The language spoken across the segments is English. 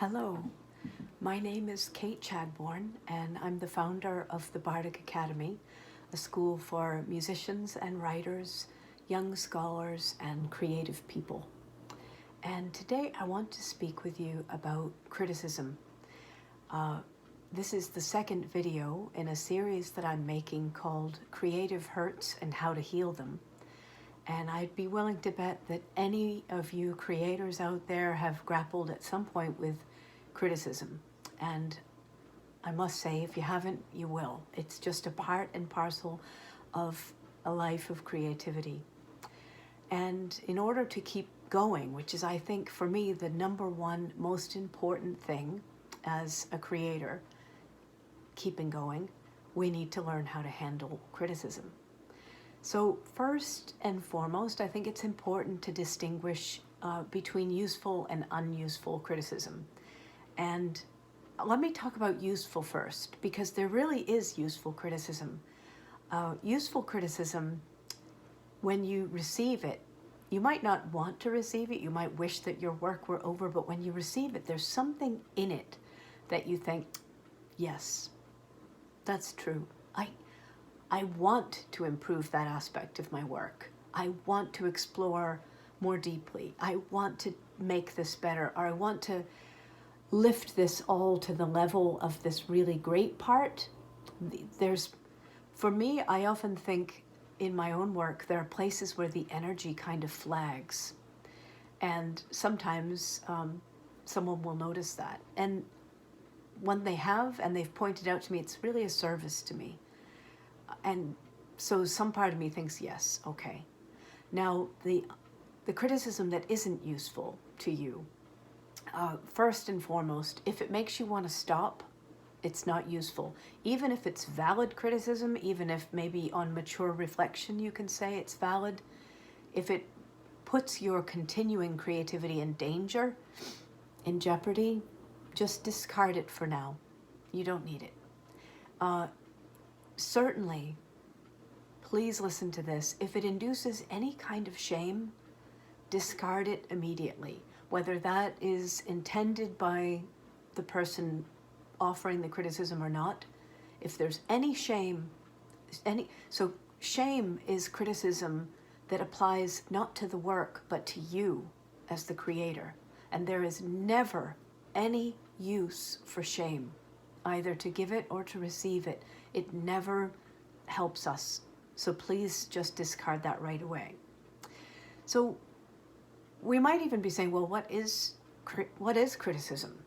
Hello, my name is Kate Chadbourne, and I'm the founder of the Bardic Academy, a school for musicians and writers, young scholars, and creative people. And today I want to speak with you about criticism. This is the second video in a series that I'm making called Creative Hurts and How to Heal Them. And I'd be willing to bet that any of you creators out there have grappled at some point with criticism. And I must say, if you haven't, you will. It's just a part and parcel of a life of creativity. And in order to keep going, which is, I think, for me, the number one most important thing as a creator, keeping going, we need to learn how to handle criticism. So first and foremost, I think it's important to distinguish between useful and unuseful criticism. And let me talk about useful first, because there really is useful criticism. Useful criticism, when you receive it, you might not want to receive it, you might wish that your work were over, but when you receive it, there's something in it that you think, yes, that's true. I want to improve that aspect of my work. I want to explore more deeply. I want to make this better, or I want to lift this all to the level of this really great part. For me, I often think in my own work, there are places where the energy kind of flags. And sometimes someone will notice that. And when they have, and they've pointed out to me, it's really a service to me. And so some part of me thinks, yes, okay. Now, the criticism that isn't useful to you, first and foremost, if it makes you want to stop, it's not useful. Even if it's valid criticism, even if maybe on mature reflection you can say it's valid, if it puts your continuing creativity in danger, in jeopardy, just discard it for now. You don't need it. Certainly, please listen to this. If it induces any kind of shame, discard it immediately. Whether that is intended by the person offering the criticism or not, if there's any shame, so shame is criticism that applies not to the work, but to you as the creator. And there is never any use for shame, either to give it or to receive it. It never helps us. So please just discard that right away. So we might even be saying, well, what is criticism?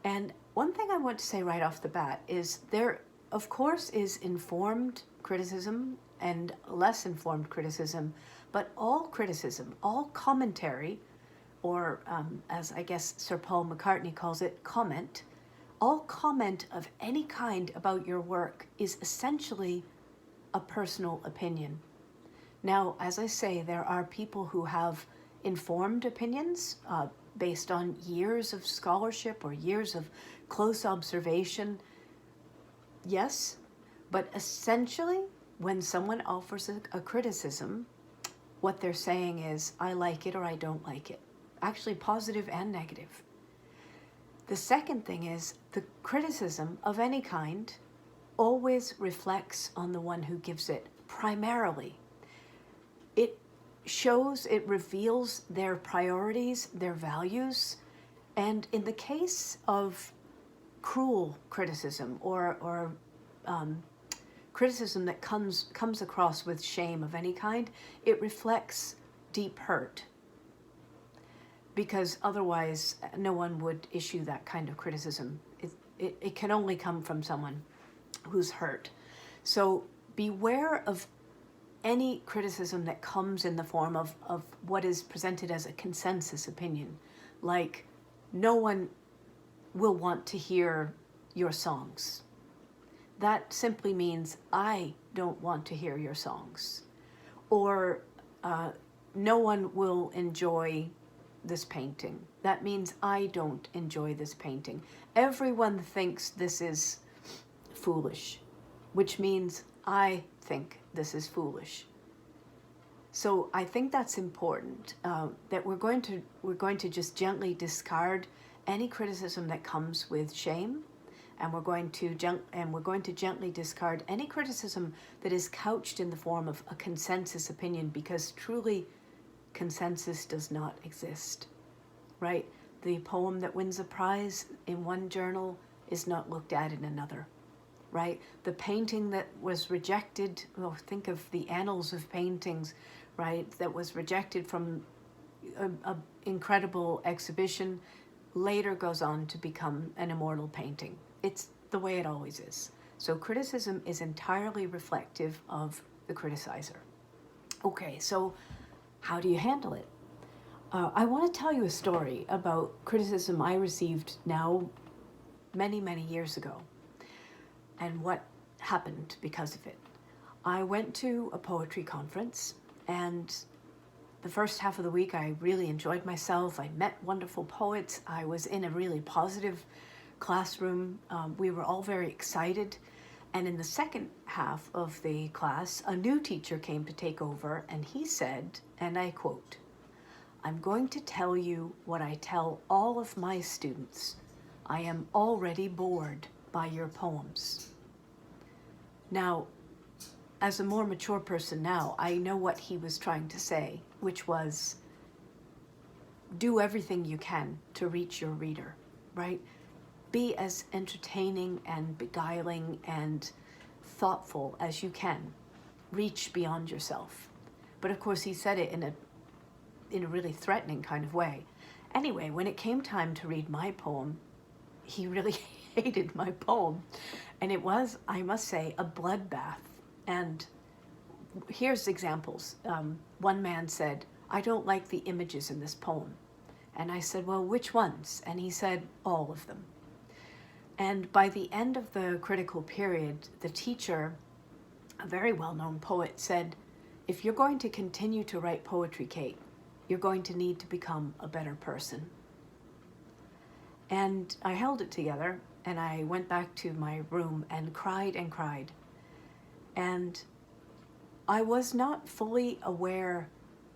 And one thing I want to say right off the bat is there, of course, is informed criticism and less informed criticism, but all criticism, all commentary, or as I guess Sir Paul McCartney calls it, comment, all comment of any kind about your work is essentially a personal opinion. Now, as I say, there are people who have informed opinions based on years of scholarship or years of close observation. Yes, but essentially, when someone offers a criticism, what they're saying is, I like it or I don't like it. Actually, positive and negative. The second thing is the criticism of any kind always reflects on the one who gives it primarily. It shows, it reveals their priorities, their values. And in the case of cruel criticism or criticism that comes across with shame of any kind, it reflects deep hurt. Because otherwise, no one would issue that kind of criticism. It can only come from someone who's hurt. So beware of any criticism that comes in the form of what is presented as a consensus opinion. Like, no one will want to hear your songs. That simply means, I don't want to hear your songs. Or no one will enjoy this painting. That means I don't enjoy this painting. Everyone thinks this is foolish, which means I think this is foolish. So I think that's important, that we're going to just gently discard any criticism that comes with shame, and we're going to gently discard any criticism that is couched in the form of a consensus opinion, because truly consensus does not exist, right? The poem that wins a prize in one journal is not looked at in another, right? The painting that was rejected, well, think of the annals of paintings, right, that was rejected from a incredible exhibition, later goes on to become an immortal painting. It's the way it always is. So criticism is entirely reflective of the criticizer. Okay, so how do you handle it? I want to tell you a story about criticism I received now many, many years ago, and what happened because of it. I went to a poetry conference, and the first half of the week I really enjoyed myself. I met wonderful poets. I was in a really positive classroom. We were all very excited. And in the second half of the class, a new teacher came to take over, and he said, and I quote, "I'm going to tell you what I tell all of my students. I am already bored by your poems." Now, as a more mature person now, I know what he was trying to say, which was, do everything you can to reach your reader, right? Be as entertaining and beguiling and thoughtful as you can. Reach beyond yourself. But of course, he said it in a really threatening kind of way. Anyway, when it came time to read my poem, he really hated my poem. And it was, I must say, a bloodbath. And here's examples. One man said, "I don't like the images in this poem." And I said, "Well, which ones?" And he said, "All of them." And by the end of the critical period, the teacher, a very well-known poet, said, "If you're going to continue to write poetry, Kate, you're going to need to become a better person." And I held it together, and I went back to my room and cried and cried. And I was not fully aware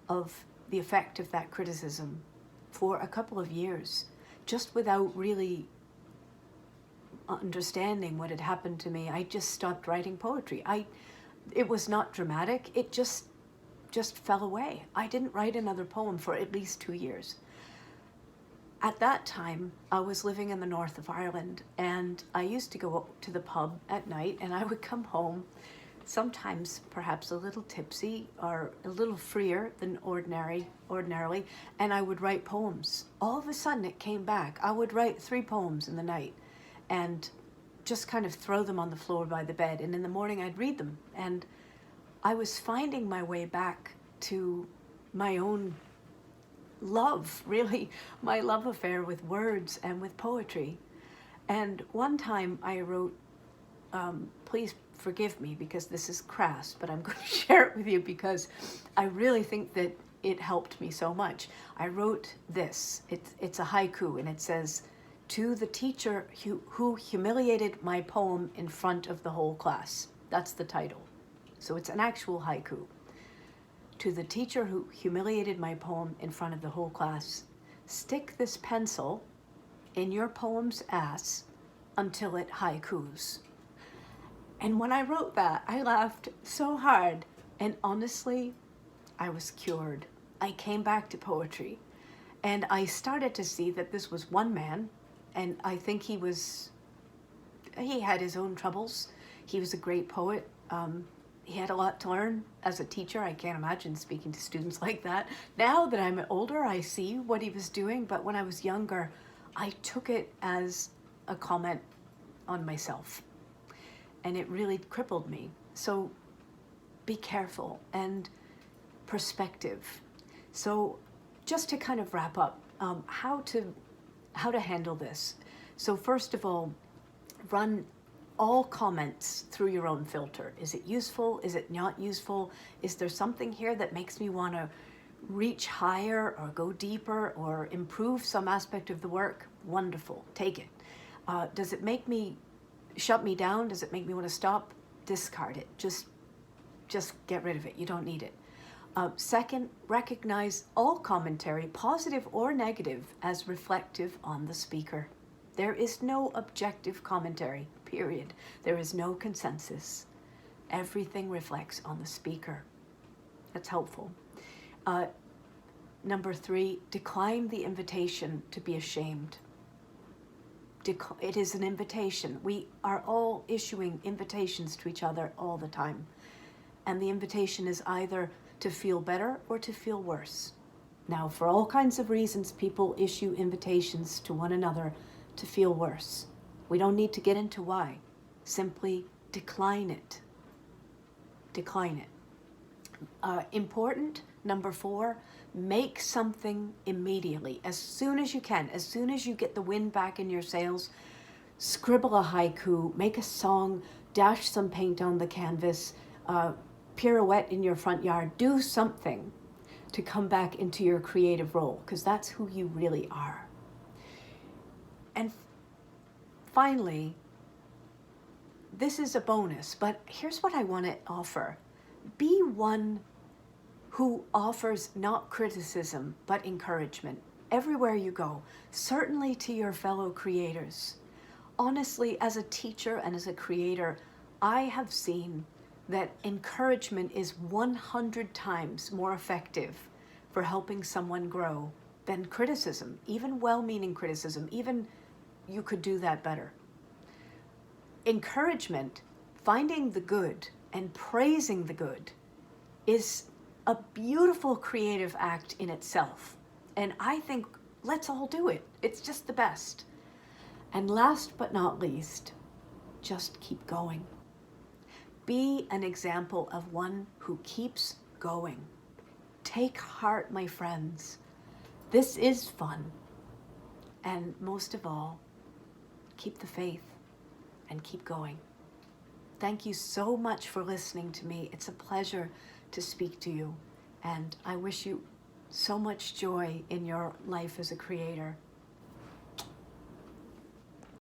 of the effect of that criticism for a couple of years, just without really understanding what had happened to me. I just stopped writing poetry. It was not dramatic. It just fell away. I didn't write another poem for at least 2 years. At that time, I was living in the north of Ireland, and I used to go to the pub at night, and I would come home, sometimes perhaps a little tipsy or a little freer than ordinarily, and I would write poems. All of a sudden it came back. I would write 3 poems in the night and just kind of throw them on the floor by the bed, and in the morning I'd read them. And I was finding my way back to my own love, really, my love affair with words and with poetry. And one time I wrote, please forgive me because this is crass, but I'm going to share it with you because I really think that it helped me so much. I wrote this. It's a haiku, and it says, "To the teacher who humiliated my poem in front of the whole class." That's the title. So it's an actual haiku. "To the teacher who humiliated my poem in front of the whole class, stick this pencil in your poem's ass until it haikus." And when I wrote that, I laughed so hard. And honestly, I was cured. I came back to poetry. And I started to see that this was one man, and I think he had his own troubles. He was a great poet. He had a lot to learn as a teacher. I can't imagine speaking to students like that. Now that I'm older, I see what he was doing, but when I was younger, I took it as a comment on myself, and it really crippled me. So be careful, and perspective. So just to kind of wrap up, how to handle this. So first of all, run all comments through your own filter. Is it useful? Is it not useful? Is there something here that makes me want to reach higher or go deeper or improve some aspect of the work? Wonderful. Take it. Does it make me shut me down? Does it make me want to stop? Discard it. Just get rid of it. You don't need it. Second, recognize all commentary, positive or negative, as reflective on the speaker. There is no objective commentary, period. There is no consensus. Everything reflects on the speaker. That's helpful. Number 3, decline the invitation to be ashamed. It is an invitation. We are all issuing invitations to each other all the time. And the invitation is either to feel better or to feel worse. Now, for all kinds of reasons, people issue invitations to one another to feel worse. We don't need to get into why. Simply decline it. Decline it. Important, number 4, make something immediately, as soon as you can, as soon as you get the wind back in your sails. Scribble a haiku, make a song, dash some paint on the canvas, pirouette in your front yard. Do something to come back into your creative role, because that's who you really are. And finally, this is a bonus, but here's what I want to offer. Be one who offers not criticism, but encouragement everywhere you go, certainly to your fellow creators. Honestly, as a teacher and as a creator, I have seen that encouragement is 100 times more effective for helping someone grow than criticism, even well-meaning criticism. Even you could do that better. Encouragement, finding the good and praising the good, is a beautiful creative act in itself. And I think let's all do it. It's just the best. And last but not least, just keep going. Be an example of one who keeps going. Take heart, my friends. This is fun. And most of all, keep the faith and keep going. Thank you so much for listening to me. It's a pleasure to speak to you. And I wish you so much joy in your life as a creator.